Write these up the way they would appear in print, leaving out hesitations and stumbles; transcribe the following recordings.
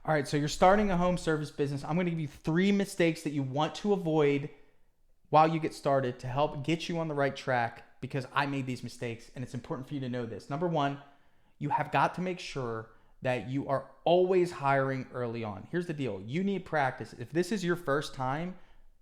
All right, so you're starting a home service business. I'm going to give you 3 mistakes that you want to avoid while you get started to help get you on the right track, because I made these mistakes and it's important for you to know this. Number one, you have got to make sure that you are always hiring early on. Here's the deal. You need practice. If this is your first time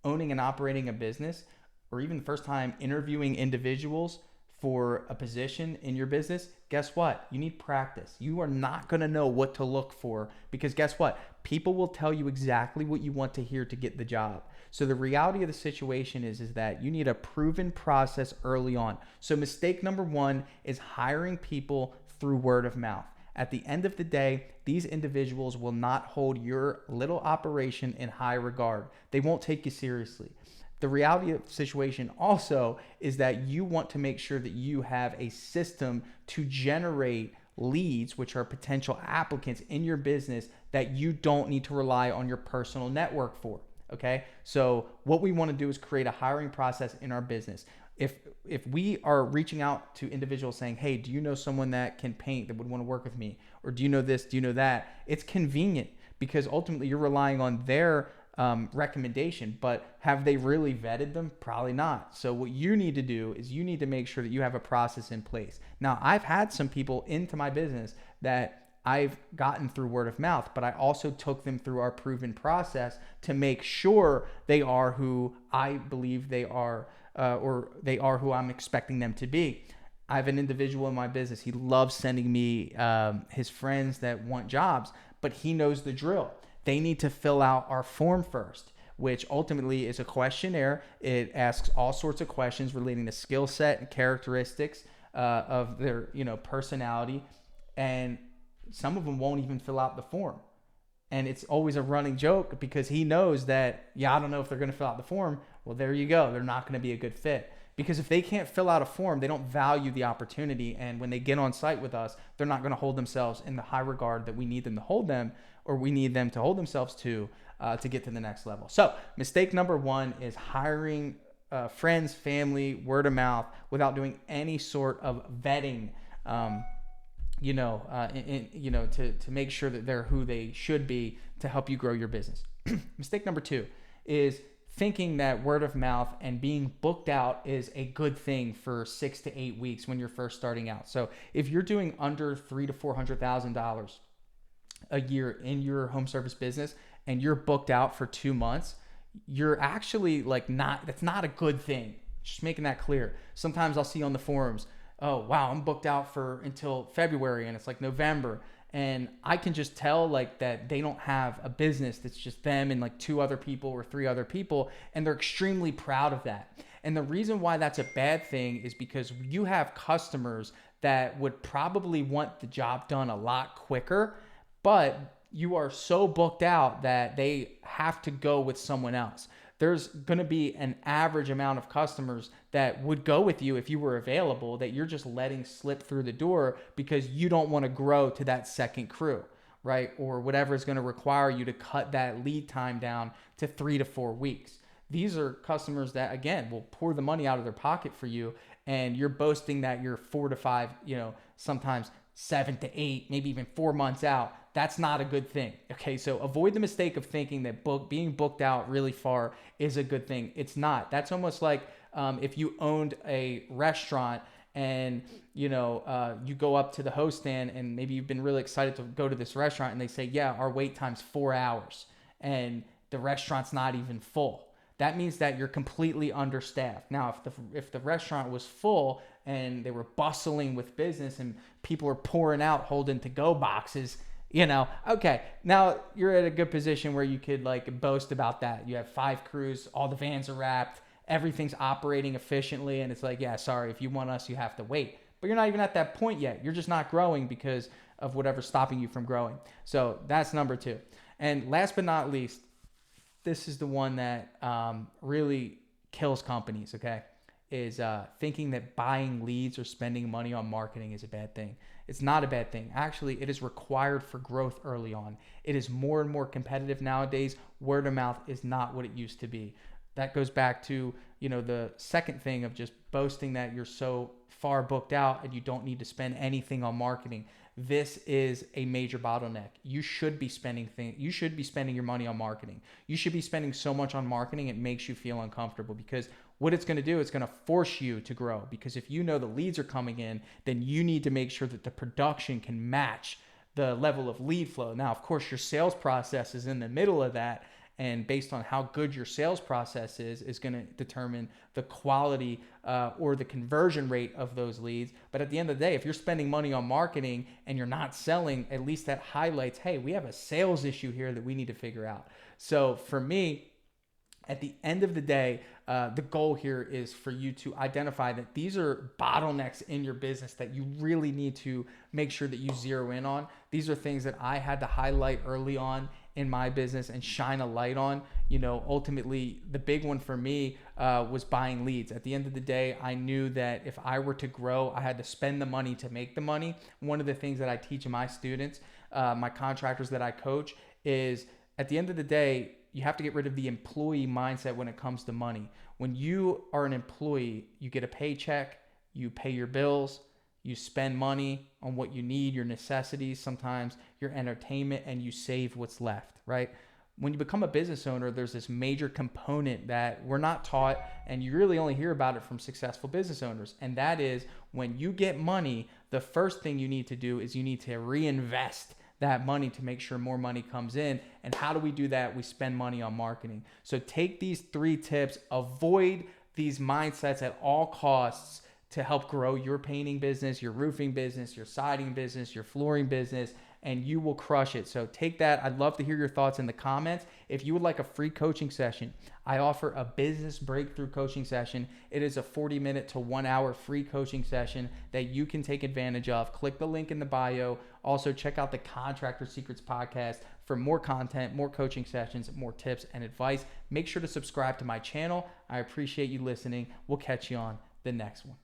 owning and operating a business, or even the first time interviewing individuals for a position in your business, guess what? You need practice. You are not going to know what to look for, because guess what? People will tell you exactly what you want to hear to get the job. So the reality of the situation is that you need a proven process early on. So mistake number one is hiring people through word of mouth. At the end of the day, these individuals will not hold your little operation in high regard. They won't take you seriously. The reality of the situation also is that you want to make sure that you have a system to generate leads, which are potential applicants in your business that you don't need to rely on your personal network for. Okay. So what we want to do is create a hiring process in our business. If we are reaching out to individuals saying, hey, do you know someone that can paint that would want to work with me? Or do you know this? Do you know that? It's convenient because ultimately you're relying on their recommendation, but have they really vetted them? Probably not. So what you need to do is you need to make sure that you have a process in place. Now, I've had some people into my business that I've gotten through word of mouth, but I also took them through our proven process to make sure they are who I believe they are, or they are who I'm expecting them to be. I have an individual in my business. He loves sending me his friends that want jobs, but he knows the drill. They need to fill out our form first, which ultimately is a questionnaire. It asks all sorts of questions relating to skill set and characteristics of their, personality, and some of them won't even fill out the form. And it's always a running joke because he knows that, I don't know if they're going to fill out the form. Well, there you go. They're not going to be a good fit. Because if they can't fill out a form, they don't value the opportunity. And when they get on site with us, they're not going to hold themselves in the high regard that we need them to hold them, or we need them to hold themselves to get to the next level. So mistake number one is hiring friends, family, word of mouth without doing any sort of vetting, to make sure that they're who they should be to help you grow your business. Mistake number two is thinking that word of mouth and being booked out is a good thing for 6 to 8 weeks when you're first starting out. So if you're doing under $300,000 to $400,000 a year in your home service business and you're booked out for 2 months, you're actually that's not a good thing. Just making that clear. Sometimes I'll see on the forums, oh wow, I'm booked out for until February, and it's like November. And I can just tell that they don't have a business that's just them and 2 other people or 3 other people, and they're extremely proud of that. And the reason why that's a bad thing is because you have customers that would probably want the job done a lot quicker, but you are so booked out that they have to go with someone else. There's going to be an average amount of customers that would go with you if you were available that you're just letting slip through the door because you don't want to grow to that second crew, right? Or whatever is going to require you to cut that lead time down to 3 to 4 weeks. These are customers that, again, will pour the money out of their pocket for you, and you're boasting that you're 4 to 5, sometimes 7 to 8, maybe even 4 months out. That's not a good thing. Okay, so avoid the mistake of thinking that being booked out really far is a good thing. It's not. That's almost like if you owned a restaurant and you go up to the host stand and maybe you've been really excited to go to this restaurant and they say, yeah, our wait time's 4 hours, and the restaurant's not even full. That means that you're completely understaffed. Now, if the restaurant was full and they were bustling with business and people are pouring out holding to-go boxes, okay, now you're at a good position where you could boast about that. You have 5 crews, all the vans are wrapped, everything's operating efficiently, and it's yeah, sorry, if you want us, you have to wait. But you're not even at that point yet. You're just not growing because of whatever's stopping you from growing. So that's number 2. And last but not least, this is the one that really kills companies, okay, is thinking that buying leads or spending money on marketing is a bad thing. It's not a bad thing. Actually, it is required for growth early on. It is more and more competitive nowadays. Word of mouth is not what it used to be. That goes back to, the second thing of just boasting that you're so far booked out and you don't need to spend anything on marketing. this is a major bottleneck. You should be spending your money on marketing. You should be spending so much on marketing it makes you feel uncomfortable, because what it's going to do, it's going to force you to grow. Because if you know the leads are coming in, then you need to make sure that the production can match the level of lead flow. Now, of course, your sales process is in the middle of that, and based on how good your sales process is going to determine the quality or the conversion rate of those leads. But at the end of the day, if you're spending money on marketing and you're not selling, at least that highlights, hey, we have a sales issue here that we need to figure out. So for me, at the end of the day, the goal here is for you to identify that these are bottlenecks in your business that you really need to make sure that you zero in on. These are things that I had to highlight early on in my business and shine a light on. Ultimately, the big one for me was buying leads. At the end of the day, I knew that if I were to grow, I had to spend the money to make the money. One of the things that I teach my students, my contractors that I coach, is at the end of the day, you have to get rid of the employee mindset when it comes to money. When you are an employee, you get a paycheck, you pay your bills, you spend money on what you need, your necessities, sometimes your entertainment, and you save what's left, right? When you become a business owner, there's this major component that we're not taught, and you really only hear about it from successful business owners. And that is, when you get money, the first thing you need to do is you need to reinvest that money to make sure more money comes in. And how do we do that? We spend money on marketing. So take these 3 tips, avoid these mindsets at all costs to help grow your painting business, your roofing business, your siding business, your flooring business, and you will crush it. So take that. I'd love to hear your thoughts in the comments. If you would like a free coaching session, I offer a business breakthrough coaching session. It is a 40-minute to 1-hour free coaching session that you can take advantage of. Click the link in the bio. Also, check out the Contractor Secrets podcast for more content, more coaching sessions, more tips and advice. Make sure to subscribe to my channel. I appreciate you listening. We'll catch you on the next one.